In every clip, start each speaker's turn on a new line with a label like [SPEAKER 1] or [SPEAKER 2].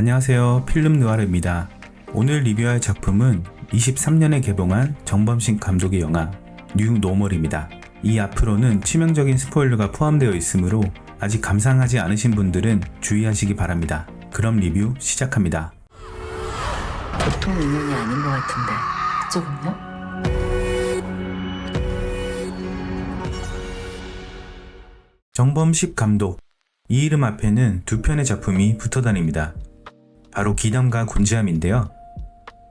[SPEAKER 1] 안녕하세요, 필름 느와르입니다. 오늘 리뷰할 작품은 23년에 개봉한 정범식 감독의 영화 뉴 노멀입니다. 이 앞으로는 치명적인 스포일러가 포함되어 있으므로 아직 감상하지 않으신 분들은 주의하시기 바랍니다. 그럼 리뷰 시작합니다.
[SPEAKER 2] 보통 인연이 아닌 것 같은데 그쪽은요?
[SPEAKER 1] 정범식 감독, 이 이름 앞에는 두 편의 작품이 붙어다닙니다. 바로 기담과 곤지암인데요.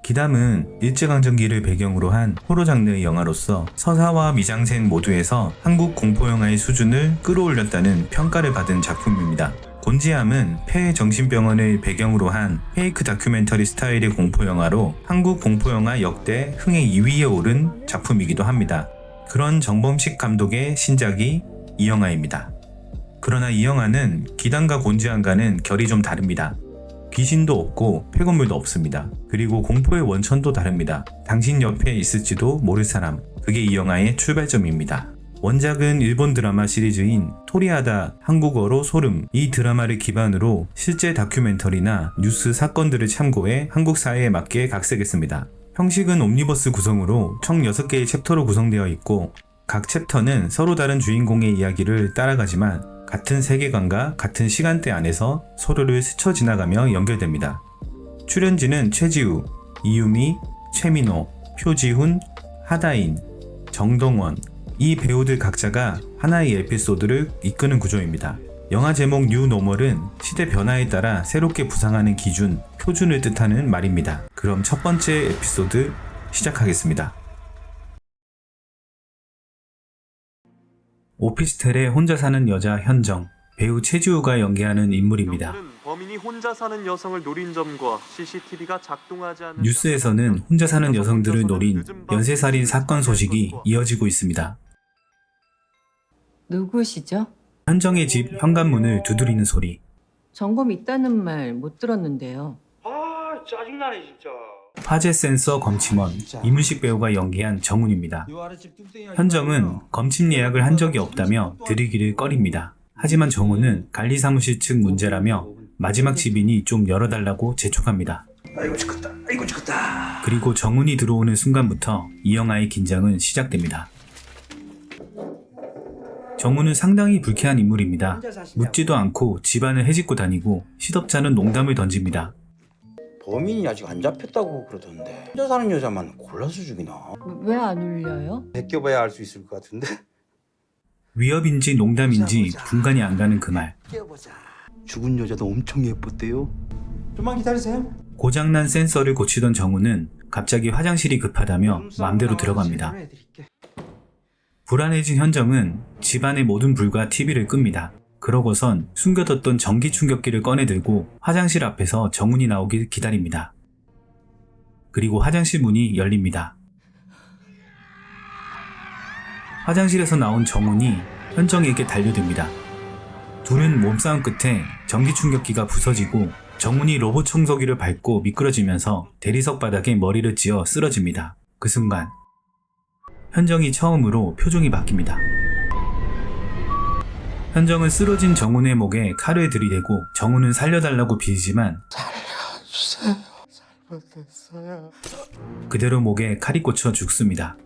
[SPEAKER 1] 기담은 일제강점기를 배경으로 한 호러 장르의 영화로서 서사와 미장센 모두에서 한국 공포영화의 수준을 끌어올렸다는 평가를 받은 작품입니다. 곤지암은 폐 정신병원을 배경으로 한 페이크 다큐멘터리 스타일의 공포영화로 한국 공포영화 역대 흥행 2위에 오른 작품이기도 합니다. 그런 정범식 감독의 신작이 이 영화입니다. 그러나 이 영화는 기담과 곤지암과는 결이 좀 다릅니다. 귀신도 없고 폐건물도 없습니다. 그리고 공포의 원천도 다릅니다. 당신 옆에 있을지도 모를 사람, 그게 이 영화의 출발점입니다. 원작은 일본 드라마 시리즈인 토리하다 한국어로 소름, 이 드라마를 기반으로 실제 다큐멘터리나 뉴스 사건들을 참고해 한국 사회에 맞게 각색했습니다. 형식은 옴니버스 구성으로 총 6개의 챕터로 구성되어 있고 각 챕터는 서로 다른 주인공의 이야기를 따라가지만 같은 세계관과 같은 시간대 안에서 서로를 스쳐 지나가며 연결됩니다. 출연진은 최지우, 이유미, 최민호, 표지훈, 하다인, 정동원, 이 배우들 각자가 하나의 에피소드를 이끄는 구조입니다. 영화 제목 뉴 노멀은 시대 변화에 따라 새롭게 부상하는 기준, 표준을 뜻하는 말입니다. 그럼 첫 번째 에피소드 시작하겠습니다. 오피스텔에 혼자 사는 여자 현정, 배우 최지우가 연기하는 인물입니다.
[SPEAKER 3] 범인이 혼자 사는 여성을 노린 점과 CCTV가 작동하지 않는
[SPEAKER 1] 뉴스에서는 혼자 사는 여성들을 노린 연쇄살인 사건 소식이 이어지고 있습니다.
[SPEAKER 2] 누구시죠?
[SPEAKER 1] 현정의 집 현관문을 두드리는 소리,
[SPEAKER 2] 점검 있다는 말 못 들었는데요.
[SPEAKER 4] 아 짜증나네 진짜.
[SPEAKER 1] 화재 센서 검침원, 이문식 배우가 연기한 정훈입니다. 현정은 검침 예약을 한 적이 없다며 드리기를 꺼립니다. 하지만 정훈은 관리사무실 측 문제라며 마지막 집인이 좀 열어달라고 재촉합니다.
[SPEAKER 4] 아이고 죽겠다. 아이고 죽겠다.
[SPEAKER 1] 그리고 정훈이 들어오는 순간부터 이 영화의 긴장은 시작됩니다. 정훈은 상당히 불쾌한 인물입니다. 묻지도 않고 집안을 헤집고 다니고 시덥잖은 농담을 던집니다.
[SPEAKER 4] 범인이 아직 안 잡혔다고 그러던데 혼자 사는 여자만 골라서 죽이나?
[SPEAKER 2] 왜 안 울려요?
[SPEAKER 4] 베껴봐야 알 수 있을 것 같은데.
[SPEAKER 1] 위협인지 농담인지 분간이 안 가는 그 말.
[SPEAKER 4] 깨워보자. 죽은 여자도 엄청 예뻤대요. 좀만 기다리세요.
[SPEAKER 1] 고장난 센서를 고치던 정훈은 갑자기 화장실이 급하다며 마음대로 들어갑니다. 불안해진 현정은 집안의 모든 불과 TV를 끕니다. 그러고선 숨겨뒀던 전기 충격기를 꺼내들고 화장실 앞에서 정훈이 나오길 기다립니다. 그리고 화장실 문이 열립니다. 화장실에서 나온 정훈이 현정에게 달려듭니다. 둘은 몸싸움 끝에 전기 충격기가 부서지고 정훈이 로봇 청소기를 밟고 미끄러지면서 대리석 바닥에 머리를 찧어 쓰러집니다. 그 순간 현정이 처음으로 표정이 바뀝니다. 현정은 쓰러진 정훈의 목에 칼을 들이대고 정훈은 살려달라고 빌지만
[SPEAKER 4] 살려주세요. 잘못했어요.
[SPEAKER 1] 그대로 목에 칼이 꽂혀 죽습니다.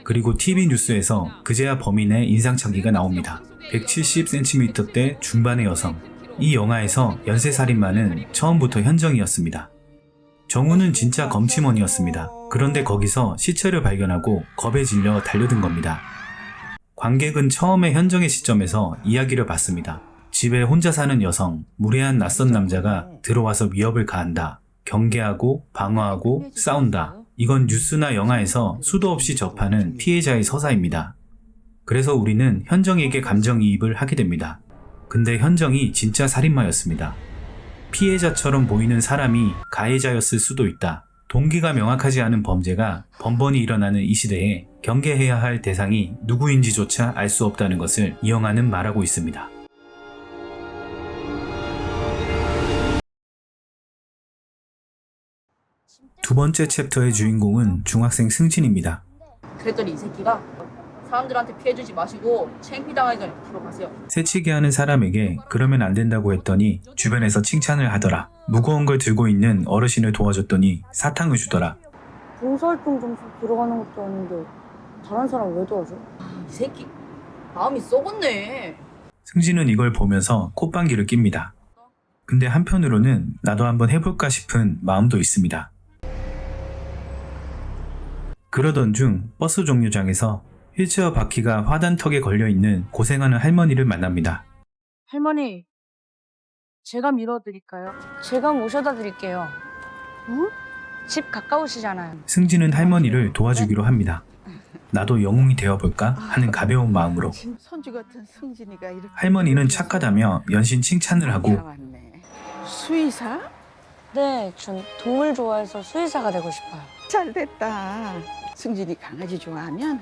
[SPEAKER 1] 그리고 TV 뉴스에서 그제야 범인의 인상착의가 나옵니다. 170cm대 중반의 여성. 이 영화에서 연쇄살인마는 처음부터 현정이었습니다. 정훈은 진짜 검침원이었습니다. 그런데 거기서 시체를 발견하고 겁에 질려 달려든 겁니다. 관객은 처음에 현정의 시점에서 이야기를 봤습니다. 집에 혼자 사는 여성, 무례한 낯선 남자가 들어와서 위협을 가한다. 경계하고 방어하고 싸운다. 이건 뉴스나 영화에서 수도 없이 접하는 피해자의 서사입니다. 그래서 우리는 현정에게 감정이입을 하게 됩니다. 근데 현정이 진짜 살인마였습니다. 피해자처럼 보이는 사람이 가해자였을 수도 있다. 동기가 명확하지 않은 범죄가 번번이 일어나는 이 시대에 경계해야 할 대상이 누구인지조차 알 수 없다는 것을 이 영화는 말하고 있습니다. 두 번째 챕터의 주인공은 중학생 승진입니다.
[SPEAKER 2] 그랬더니 이 새끼가
[SPEAKER 5] 사람들한테 피해주지 마시고 창피당하기 전에 들어가세요.
[SPEAKER 1] 새치기 하는 사람에게 그러면 안 된다고 했더니 주변에서 칭찬을 하더라. 무거운 걸 들고 있는 어르신을 도와줬더니 사탕을 주더라.
[SPEAKER 6] 봉사활동 좀 들어가는 것도 아닌데 다른 사람 왜 도와줘?
[SPEAKER 5] 이 새끼 마음이 썩었네.
[SPEAKER 1] 승진은 이걸 보면서 콧방귀를 낍니다. 근데 한편으로는 나도 한번 해볼까 싶은 마음도 있습니다. 그러던 중 버스 종료장에서 휠체어 바퀴가 화단턱에 걸려있는 고생하는 할머니를 만납니다.
[SPEAKER 6] 할머니, 제가 밀어드릴까요? 제가 모셔다 드릴게요. 응? 집 가까우시잖아요.
[SPEAKER 1] 승진은 할머니를 도와주기로 합니다. 나도 영웅이 되어볼까 하는 가벼운 마음으로.
[SPEAKER 7] 손주 같은 승진이가 이렇게
[SPEAKER 1] 할머니는 착하다며 연신 칭찬을 하고
[SPEAKER 7] 나왔네. 수의사?
[SPEAKER 6] 네, 전 동물 좋아해서 수의사가 되고 싶어요.
[SPEAKER 7] 잘 됐다. 승진이 강아지 좋아하면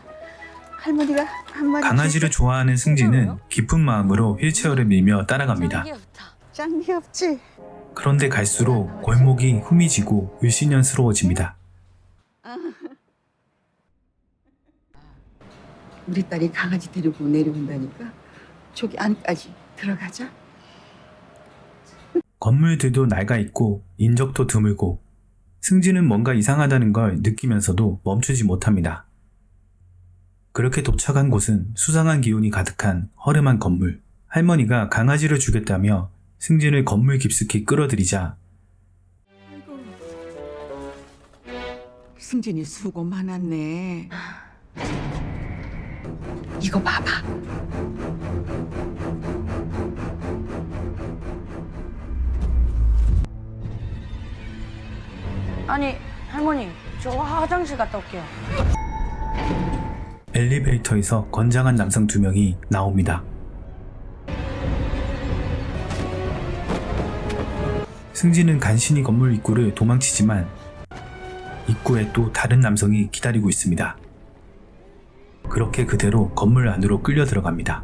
[SPEAKER 7] 할머니가 한 마리
[SPEAKER 1] 강아지를 좋아하는 승진은 깊은 마음으로 휠체어를 밀며 따라갑니다.
[SPEAKER 7] 짱 귀엽지?
[SPEAKER 1] 그런데 갈수록 골목이 후미지고 을씨년스러워집니다.
[SPEAKER 7] 우리 딸이 강아지 데리고 내려온다니까 저기 안까지 들어가자.
[SPEAKER 1] 건물들도 낡아있고 인적도 드물고 승진은 뭔가 이상하다는 걸 느끼면서도 멈추지 못합니다. 그렇게 도착한 곳은 수상한 기운이 가득한 허름한 건물. 할머니가 강아지를 주겠다며 승진을 건물 깊숙이 끌어들이자
[SPEAKER 7] 승진이 수고 많았네. 이거 봐봐.
[SPEAKER 6] 아니, 할머니, 저 화장실 갔다 올게요.
[SPEAKER 1] 엘리베이터에서 건장한 남성 2명이 나옵니다. 승진은 간신히 건물 입구를 도망치지만 입구에 또 다른 남성이 기다리고 있습니다. 그렇게 그대로 건물 안으로 끌려 들어갑니다.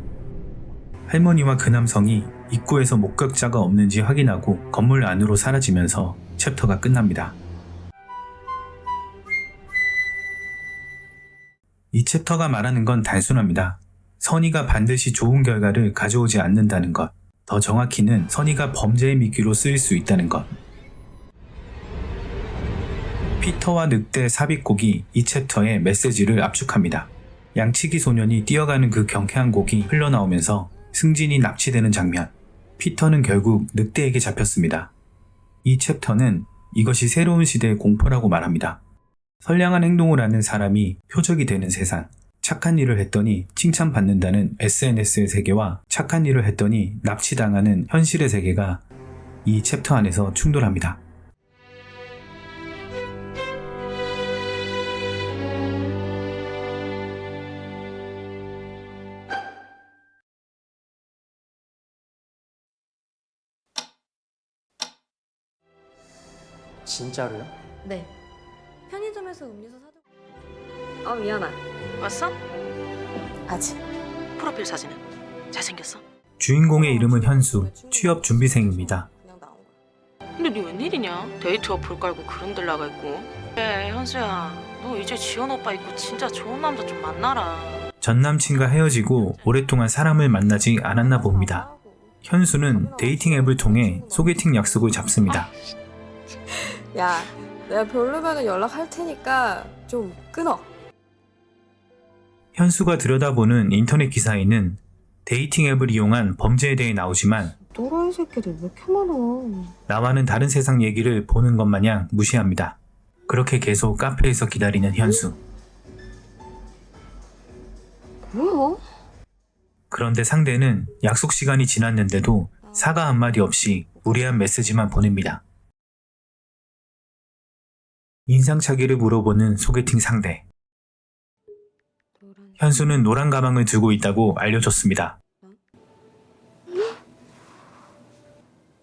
[SPEAKER 1] 할머니와 그 남성이 입구에서 목격자가 없는지 확인하고 건물 안으로 사라지면서 챕터가 끝납니다. 이 챕터가 말하는 건 단순합니다. 선의가 반드시 좋은 결과를 가져오지 않는다는 것. 더 정확히는 선의가 범죄의 미끼로 쓰일 수 있다는 것. 피터와 늑대 삽입곡이 이 챕터의 메시지를 압축합니다. 양치기 소년이 뛰어가는 그 경쾌한 곡이 흘러나오면서 승진이 납치되는 장면. 피터는 결국 늑대에게 잡혔습니다. 이 챕터는 이것이 새로운 시대의 공포라고 말합니다. 선량한 행동을 하는 사람이 표적이 되는 세상. 착한 일을 했더니 칭찬받는다는 SNS의 세계와 착한 일을 했더니 납치당하는 현실의 세계가 이 챕터 안에서 충돌합니다.
[SPEAKER 8] 진짜로요?
[SPEAKER 9] 네. 편의점에서 음료수 사다. 미안해.
[SPEAKER 5] 왔어?
[SPEAKER 9] 아직.
[SPEAKER 5] 프로필 사진은 잘생겼어?
[SPEAKER 1] 주인공의 이름은 현수, 취업 준비생입니다.
[SPEAKER 9] 그냥 나온 거야.
[SPEAKER 5] 근데 니 웬일이냐? 데이트 어플 깔고 그런 데 나가 있고. 그래 현수야, 너 이제 지원 오빠 있고 진짜 좋은 남자 좀 만나라.
[SPEAKER 1] 전 남친과 헤어지고 오랫동안 사람을 만나지 않았나 봅니다. 현수는 데이팅 앱을 통해 소개팅 약속을 잡습니다.
[SPEAKER 9] 야, 내가 별로면 연락할 테니까 좀 끊어.
[SPEAKER 1] 현수가 들여다보는 인터넷 기사에는 데이팅 앱을 이용한 범죄에 대해 나오지만
[SPEAKER 9] 또라이 새끼들 왜 이렇게 많아?
[SPEAKER 1] 나와는 다른 세상 얘기를 보는 것 마냥 무시합니다. 그렇게 계속 카페에서 기다리는 현수.
[SPEAKER 9] 뭐야?
[SPEAKER 1] 그런데 상대는 약속 시간이 지났는데도 사과 한마디 없이 무례한 메시지만 보냅니다. 인상착의를 물어보는 소개팅 상대. 현수는 노란 가방을 들고 있다고 알려줬습니다.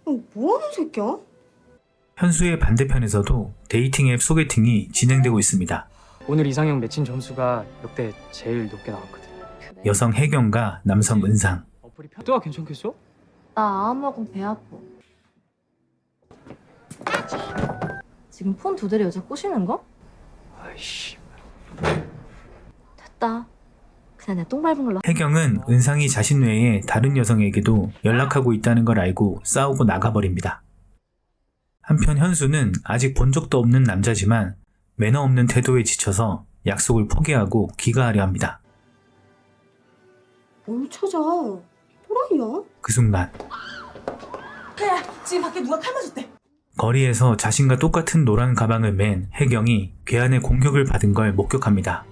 [SPEAKER 9] 뭐하는 새끼야?
[SPEAKER 1] 현수의 반대편에서도 데이팅 앱 소개팅이 진행되고 있습니다.
[SPEAKER 8] 오늘 이상형 매칭 점수가 역대 제일 높게 나왔거든.
[SPEAKER 1] 여성 혜경과 남성 은상.
[SPEAKER 8] 어플이 편도가 괜찮겠어?
[SPEAKER 9] 나 안 먹으면 배 아파. 지금 폰 2대를 여자 꼬시는 거?
[SPEAKER 8] 아이씨.
[SPEAKER 9] 됐다. 그냥 내 똥 밟은 걸로.
[SPEAKER 1] 혜경은 은상이 자신 외에 다른 여성에게도 연락하고 있다는 걸 알고 싸우고 나가버립니다. 한편 현수는 아직 본 적도 없는 남자지만 매너 없는 태도에 지쳐서 약속을 포기하고 귀가하려 합니다.
[SPEAKER 9] 뭘 찾아? 또라이야?
[SPEAKER 1] 그 순간
[SPEAKER 7] 지금 밖에 누가 칼 맞았대.
[SPEAKER 1] 거리에서 자신과 똑같은 노란 가방을 맨 혜경이 괴한의 공격을 받은 걸 목격합니다.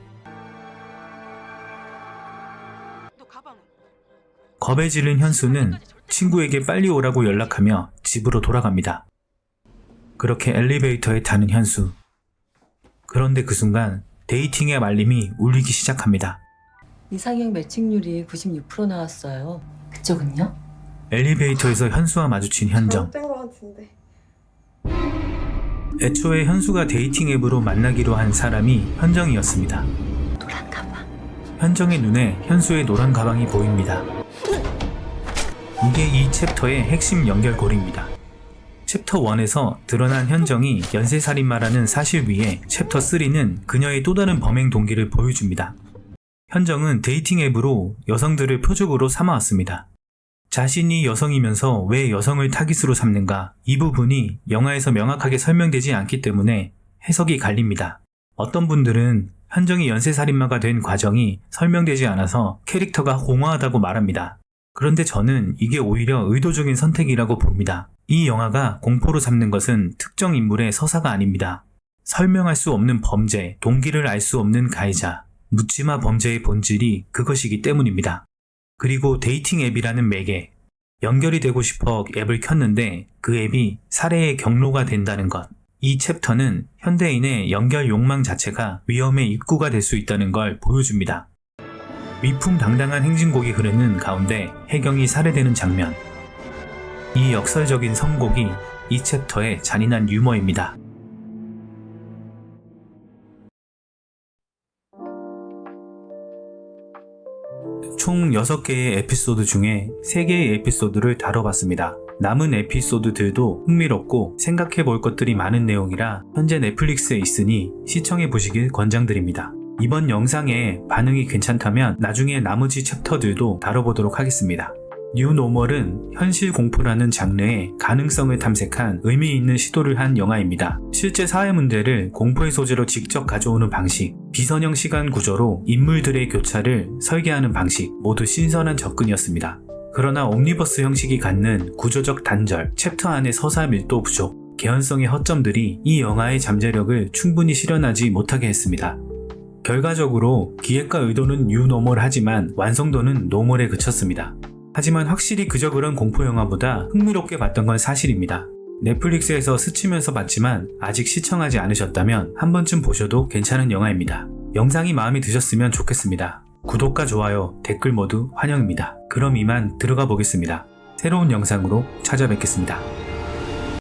[SPEAKER 5] 너 가방은?
[SPEAKER 1] 겁에 질린 현수는 친구에게 빨리 오라고 연락하며 집으로 돌아갑니다. 그렇게 엘리베이터에 타는 현수. 그런데 그 순간 데이팅 앱 알림이 울리기 시작합니다.
[SPEAKER 2] 이상형 매칭률이 96% 나왔어요. 그쪽은요?
[SPEAKER 1] 엘리베이터에서 현수와 마주친 현정.
[SPEAKER 9] 잘못된 것 같은데.
[SPEAKER 1] 애초에 현수가 데이팅 앱으로 만나기로 한 사람이 현정이었습니다.
[SPEAKER 2] 노란 가방.
[SPEAKER 1] 현정의 눈에 현수의 노란 가방이 보입니다. 이게 이 챕터의 핵심 연결고리입니다. 챕터 1에서 드러난 현정이 연쇄살인마라는 사실 위에 챕터 3는 그녀의 또 다른 범행 동기를 보여줍니다. 현정은 데이팅 앱으로 여성들을 표적으로 삼아왔습니다. 자신이 여성이면서 왜 여성을 타깃으로 삼는가, 이 부분이 영화에서 명확하게 설명되지 않기 때문에 해석이 갈립니다. 어떤 분들은 현정이 연쇄살인마가 된 과정이 설명되지 않아서 캐릭터가 공허하다고 말합니다. 그런데 저는 이게 오히려 의도적인 선택이라고 봅니다. 이 영화가 공포로 삼는 것은 특정 인물의 서사가 아닙니다. 설명할 수 없는 범죄, 동기를 알 수 없는 가해자, 묻지마 범죄의 본질이 그것이기 때문입니다. 그리고 데이팅 앱이라는 매개, 연결이 되고 싶어 앱을 켰는데 그 앱이 살해의 경로가 된다는 것. 이 챕터는 현대인의 연결 욕망 자체가 위험의 입구가 될 수 있다는 걸 보여줍니다. 위풍당당한 행진곡이 흐르는 가운데 혜경이 살해되는 장면. 이 역설적인 선곡이 이 챕터의 잔인한 유머입니다. 총 6개의 에피소드 중에 3개의 에피소드를 다뤄봤습니다. 남은 에피소드들도 흥미롭고 생각해볼 것들이 많은 내용이라 현재 넷플릭스에 있으니 시청해보시길 권장드립니다. 이번 영상에 반응이 괜찮다면 나중에 나머지 챕터들도 다뤄보도록 하겠습니다. 뉴노멀은 현실 공포라는 장르의 가능성을 탐색한 의미 있는 시도를 한 영화입니다. 실제 사회 문제를 공포의 소재로 직접 가져오는 방식, 비선형 시간 구조로 인물들의 교차를 설계하는 방식 모두 신선한 접근이었습니다. 그러나 옴니버스 형식이 갖는 구조적 단절, 챕터 안의 서사 밀도 부족, 개연성의 허점들이 이 영화의 잠재력을 충분히 실현하지 못하게 했습니다. 결과적으로 기획과 의도는 뉴노멀하지만 완성도는 노멀에 그쳤습니다. 하지만 확실히 그저 그런 공포영화보다 흥미롭게 봤던 건 사실입니다. 넷플릭스에서 스치면서 봤지만 아직 시청하지 않으셨다면 한 번쯤 보셔도 괜찮은 영화입니다. 영상이 마음에 드셨으면 좋겠습니다. 구독과 좋아요, 댓글 모두 환영입니다. 그럼 이만 들어가 보겠습니다. 새로운 영상으로 찾아뵙겠습니다.